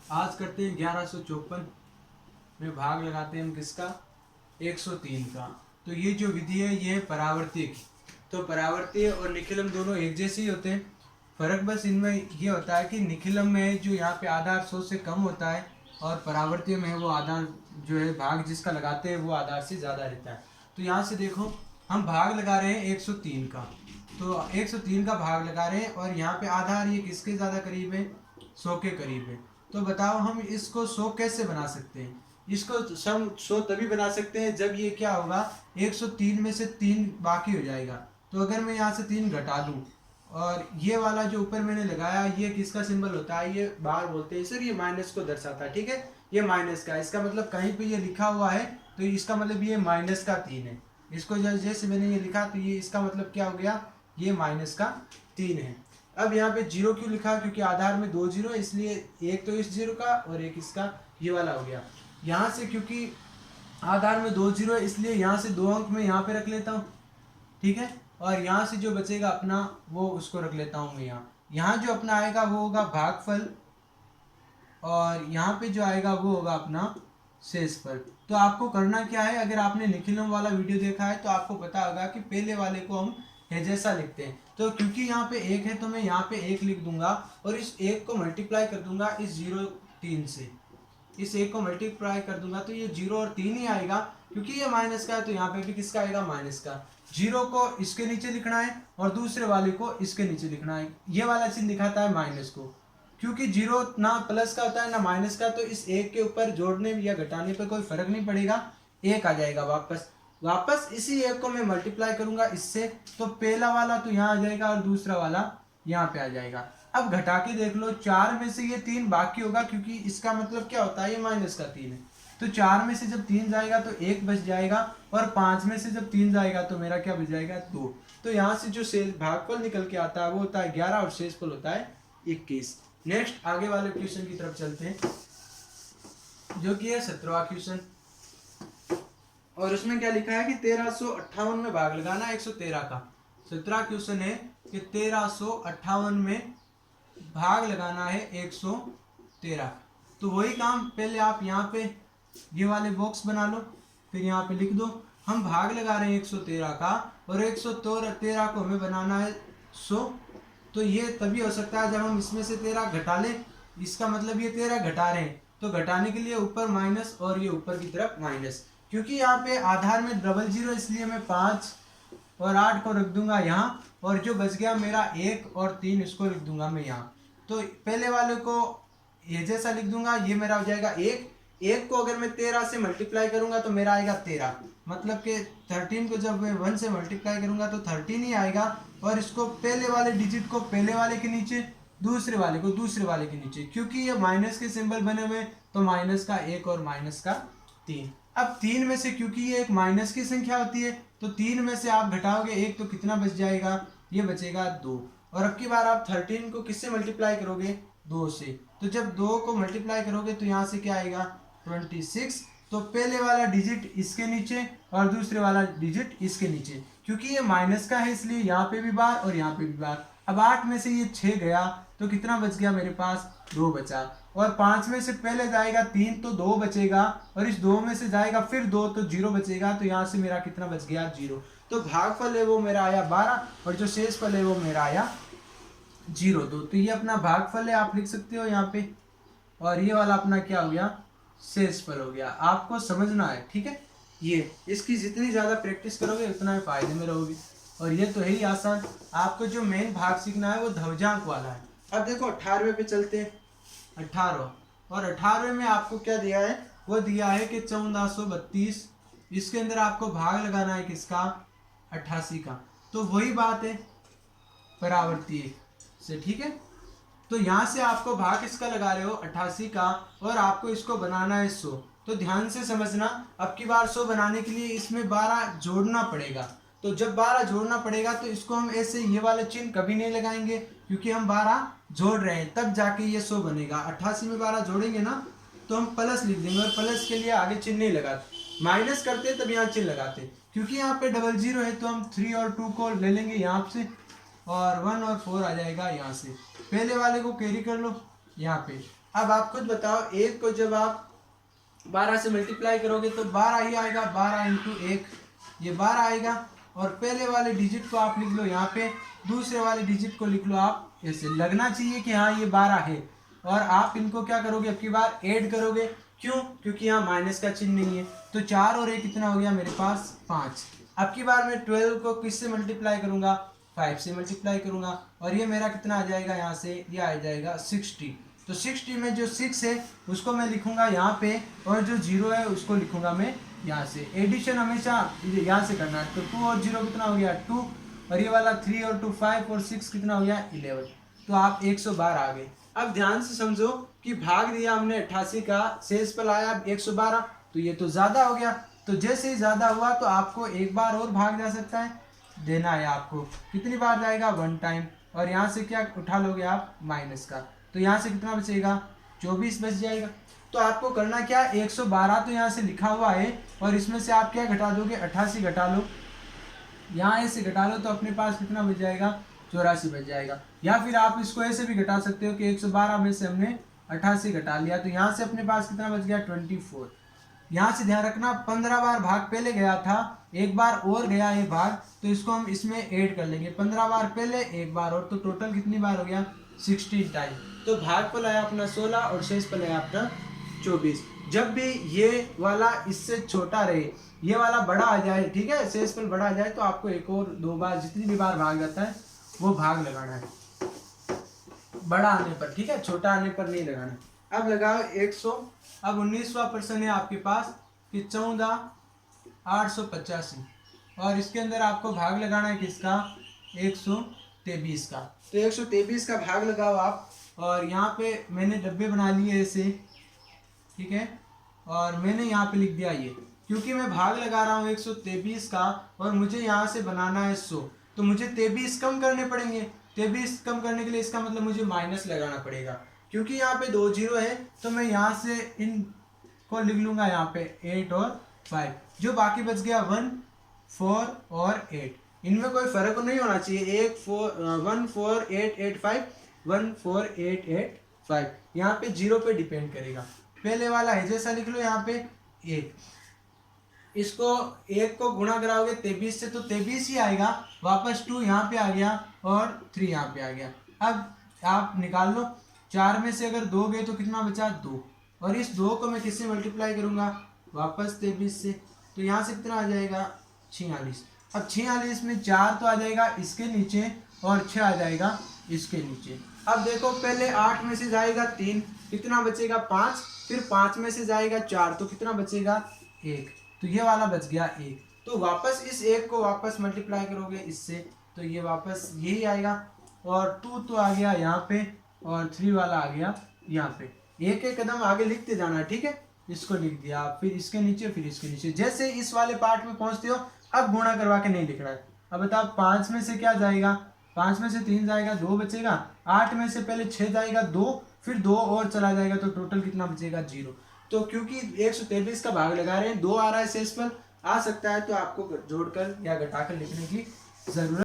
आज करते हैं 1154 में भाग लगाते हैं हम किसका 103 का। तो ये जो विधि है ये है परावर्तीय की। तो परावर्तीय और निखिलम दोनों एक जैसे ही होते हैं। फर्क बस इनमें ये होता है कि निखिलम में जो यहाँ पे आधार 100 से कम होता है और परावर्तीय में वो आधार जो है भाग जिसका लगाते हैं वो आधार से ज़्यादा रहता है। तो यहाँ से देखो हम भाग लगा रहे हैं 103 का। तो 103 का भाग लगा रहे हैं और यहाँ पे आधार ये किसके ज़्यादा करीब है 100 के करीब है। तो बताओ हम इसको 100 कैसे बना सकते हैं। इसको हम 100 तभी बना सकते हैं जब ये क्या होगा 103 में से 3 बाकी हो जाएगा। तो अगर मैं यहाँ से 3 घटा दूँ और ये वाला जो ऊपर मैंने लगाया ये किसका सिंबल होता है, ये बार बोलते हैं सर, ये माइनस को दर्शाता है। ठीक है, ये माइनस का, इसका मतलब कहीं पे ये लिखा हुआ है तो इसका मतलब ये माइनस का 3 है। इसको जैसे मैंने ये लिखा तो ये इसका मतलब क्या हो गया, ये माइनस का 3 है। अब यहाँ पे जीरो क्यों लिखा, क्योंकि आधार में 2 जीरो, इसलिए एक तो इस जीरो का और एक इसका ये वाला हो गया। यहाँ से क्योंकि आधार में 2 जीरो है इसलिए यहाँ से 2 अंक मैं यहाँ पे रख लेता हूँ। ठीक है, और यहाँ से जो बचेगा अपना वो उसको रख लेता हूँ मैं यहाँ। यहाँ जो अपना आएगा वो होगा भागफल और यहाँ पे जो आएगा वो होगा अपना शेषफल। तो आपको करना क्या है, अगर आपने निखिलम वाला वीडियो देखा है तो आपको पता होगा कि पहले वाले को हम है जैसा लिखते हैं। तो क्योंकि यहाँ पे 1 है तो मैं यहाँ पे 1 लिख दूंगा और इस 1 को मल्टीप्लाई कर दूंगा इस 0 3 से। इस 1 को मल्टीप्लाई कर दूंगा तो ये 0 और 3 ही आएगा, क्योंकि ये माइनस का है तो यहाँ पे भी किसका आएगा माइनस का। 0 को इसके नीचे लिखना है और दूसरे वाले को इसके नीचे लिखना है। ये वाला चिन्ह दिखाता है माइनस को, क्योंकि 0 ना प्लस का होता है ना माइनस का, तो इस 1 के ऊपर जोड़ने या घटाने पर कोई फर्क नहीं पड़ेगा, 1 आ जाएगा वापस इसी 1 को मैं मल्टीप्लाई करूंगा इससे, तो पहला वाला तो यहाँ आ जाएगा और दूसरा वाला यहाँ पे आ जाएगा। अब घटा के देख लो, 4 में से ये 3 बाकी होगा, क्योंकि इसका मतलब क्या होता है ये माइनस का 3 है। तो 4 में से जब 3 जाएगा तो 1 बच जाएगा और 5 में से जब 3 जाएगा तो मेरा क्या बच जाएगा 2। तो यहाँ से जो शेष भागफल निकल के आता है वो होता है 11 और शेषफल होता है 21। नेक्स्ट आगे वाले क्वेश्चन की तरफ चलते हैं, जो कि है 17वां क्वेश्चन। और उसमें क्या लिखा है कि 1358 में भाग लगाना 113 का। 17वां क्वेश्चन है कि 1358 में भाग लगाना है 113। तो वही काम पहले आप यहाँ पे ये वाले बॉक्स बना लो, फिर यहाँ पे लिख दो हम भाग लगा रहे हैं 113 का और 113 को हमें बनाना है 100। तो ये तभी हो सकता है जब हम इसमें से 13 घटा लें, इसका मतलब ये 13 घटा रहे हैं, तो घटाने के लिए ऊपर माइनस और ये ऊपर की तरफ माइनस। क्योंकि यहाँ पे आधार में डबल जीरो इसलिए मैं 5 और 8 को रख दूंगा यहाँ, और जो बच गया मेरा 1 और 3 इसको लिख दूंगा मैं यहाँ। तो पहले वाले को ये जैसा लिख दूंगा, ये मेरा हो जाएगा 1 को अगर मैं 13 से मल्टीप्लाई करूंगा तो मेरा आएगा 13, मतलब कि 13 को जब मैं 1 से मल्टीप्लाई करूंगा तो 13 ही आएगा। और इसको पहले वाले डिजिट को पहले वाले के नीचे, दूसरे वाले को दूसरे वाले के नीचे, क्योंकि ये माइनस के सिंबल बने हुए तो माइनस का 1 और माइनस का 3। अब 3 में से क्योंकि ये एक माइनस की संख्या होती है तो 3 में से आप घटाओगे 1 तो कितना बच जाएगा, ये बचेगा 2। और अब की बार आप 13 को किससे मल्टीप्लाई करोगे 2 से, तो जब 2 को मल्टीप्लाई करोगे तो यहाँ से क्या आएगा 26। तो पहले वाला डिजिट इसके नीचे और दूसरे वाला डिजिट इसके नीचे, क्योंकि ये माइनस का है इसलिए यहाँ पे भी बार और यहाँ पे भी बार। अब 8 में से ये 6 गया तो कितना बच गया मेरे पास 2 बचा, और 5 में से पहले जाएगा 3 तो 2 बचेगा, और इस 2 में से जाएगा फिर 2 तो 0 बचेगा, तो यहाँ से मेरा कितना बच गया 0। तो भागफल है वो मेरा आया 12 और जो शेषफल है वो मेरा आया 0। तो ये अपना भागफल है, आप लिख सकते हो यहाँ पे, और ये वाला अपना क्या हो गया शेषफल हो गया। आपको समझना है, ठीक है, ये इसकी जितनी ज्यादा प्रैक्टिस करोगे उतना ही फायदे में रहोगे। और ये तो है ही आसान, आपको जो मेन भाग सीखना है वो ध्वजांक वाला है। अब देखो 18वें पे चलते हैं। 18 और 18वें में आपको क्या दिया है, वो दिया है कि 1432, इसके अंदर आपको भाग लगाना है किसका 88 का। तो वही बात है परावर्तीय से, ठीक है। तो यहाँ से आपको भाग किसका लगा रहे हो 88 का, और आपको इसको बनाना है 100। तो ध्यान से समझना, अब की बार 100 बनाने के लिए इसमें 12 जोड़ना पड़ेगा। तो जब 12 जोड़ना पड़ेगा तो इसको हम ऐसे ये वाला चिन्ह कभी नहीं लगाएंगे, क्योंकि हम 12 जोड़ रहे हैं तब जाके ये 100 बनेगा। 88 में 12 जोड़ेंगे ना तो हम प्लस लिख देंगे, और प्लस के लिए आगे चिन्ह नहीं लगाते, माइनस करते तब यहाँ चिन्ह लगाते। क्योंकि यहाँ पे डबल जीरो है तो हम 3 और 2 को ले लेंगे यहाँ से, और 1 और 4 आ जाएगा यहाँ से। पहले वाले को कैरी कर लो यहाँ पे, अब आप खुद बताओ, 1 को जब आप 12 से मल्टीप्लाई करोगे तो 12 ही आएगा, 12 इंटू 1 ये 12 आएगा। और पहले वाले डिजिट को आप लिख लो यहाँ पे, दूसरे वाले डिजिट को लिख लो आप ऐसे, लगना चाहिए कि हाँ ये 12 है। और आप इनको क्या करोगे, अब की बार ऐड करोगे, क्यों, क्योंकि यहाँ माइनस का चिन्ह नहीं है। तो 4 और 1 कितना हो गया मेरे पास 5। अब की बार मैं 12 को किससे मल्टीप्लाई करूंगा, 5 से मल्टीप्लाई करूंगा। और ये मेरा कितना आ जाएगा यहाँ से, ये आ जाएगा 60। तो 60 में जो 6 है उसको मैं लिखूंगा यहाँ पे, और जो 0 है उसको लिखूंगा मैं यहाँ से। एडिशन हमेशा यहाँ से करना है। तो 2 और 0 कितना हो गया 2, और ये वाला 3 और 2 5 और 6 कितना हो गया 11। तो आप 112 आ गए। अब ध्यान से समझो कि भाग दिया हमने 88 का, शेषफल आया 112, तो ये तो ज्यादा हो गया। तो जैसे ही ज्यादा हुआ तो आपको एक बार और भाग जा सकता है, देना है आपको। कितनी बार जाएगा, 1 टाइम। और यहाँ से क्या उठा लोगे आप, माइनस का। तो यहाँ से कितना बचेगा, 24 बच जाएगा। तो आपको करना क्या, 112 तो यहाँ से लिखा हुआ है, और इसमें से आप क्या घटा दोगे, 88 घटा लो। यहाँ ऐसे घटा लो तो अपने पास कितना बच जाएगा, 84 बच जाएगा। या फिर आप इसको ऐसे भी घटा सकते हो कि 112 में से हमने 88 घटा लिया, तो यहाँ से अपने पास कितना बच गया 24। यहाँ से ध्यान रखना 15 बार भाग पहले गया था, एक बार और गया ये भाग, तो इसको हम इसमें ऐड कर लेंगे। 15 बार पहले, एक बार और, तो टोटल कितनी बार हो गया 16 टाइम। तो भागफल आया अपना 16 और शेषफल आया अपना 24। जब भी ये वाला इससे छोटा रहे, ये वाला बड़ा आ जाए, ठीक है, शेषफल बड़ा आ जाए, तो आपको एक और 2 बार, जितनी भी बार भाग जाता है वो भाग लगाना है बड़ा आने पर, ठीक है, छोटा आने पर नहीं लगाना। अब लगाओ 100। अब 19वां प्रश्न है आपके पास कि 14,885, और इसके अंदर आपको भाग लगाना है किसका, 123 का। तो 123 का भाग लगाओ आप। और यहाँ पे मैंने डब्बे बना लिए ऐसे, ठीक है, और मैंने यहाँ पे लिख दिया ये, क्योंकि मैं भाग लगा रहा हूँ 123 का, और मुझे यहाँ से बनाना है 100, तो मुझे 23 कम करने पड़ेंगे। 23 कम करने के लिए इसका मतलब मुझे माइनस लगाना पड़ेगा, क्योंकि यहाँ पे 2 0 है, तो मैं यहाँ से इन को लिख लूंगा यहाँ पे 8 और 5, जो बाकी बच गया 1 4 और 8। इनमें कोई फर्क नहीं होना चाहिए, 1 4 8 8 5 1 4 8 8 5, यहाँ पे 0 पे डिपेंड करेगा। पहले वाला है जैसा लिख लो यहाँ पे 1, इसको 1 को गुणा कराओगे 23 से तो 23 ही आएगा, वापस 2 यहाँ पे आ गया और 3 यहाँ पे आ गया। अब आप निकाल लो, 4 में से अगर 2 गए तो कितना बचा 2, और इस 2 को मैं किससे मल्टीप्लाई करूंगा, वापस 23 से, तो यहाँ से कितना आ जाएगा 46। अब 46 में 4 तो आ जाएगा इसके नीचे और 6 आ जाएगा इसके नीचे। अब देखो पहले 8 में से जाएगा 3, कितना बचेगा 5, फिर 5 में से जाएगा 4, तो कितना बचेगा 1, तो ये वाला बच गया 1। तो वापस इस 1 को वापस मल्टीप्लाई करोगे इससे, तो ये वापस यही आएगा, और 2 तो आ गया यहाँ पे, और 3 वाला आ गया यहाँ पे। एक एक कदम आगे लिखते जाना है, ठीक है, इसको लिख दिया, फिर इसके नीचे, फिर इसके नीचे। जैसे इस वाले पार्ट में पहुंचते हो, अब गुणा करवा के नहीं लिख रहा है। अब बताओ 5 में से क्या जाएगा, 5 में से 3 जाएगा, 2 बचेगा। 8 में से पहले 6 जाएगा 2, फिर 2 और चला जाएगा, तो टोटल कितना बचेगा 0। तो क्योंकि 123 का भाग लगा रहे हैं, 2 आ रहा है शेषफल, आ सकता है, तो आपको जोड़कर या घटाकर लिखने की जरूरत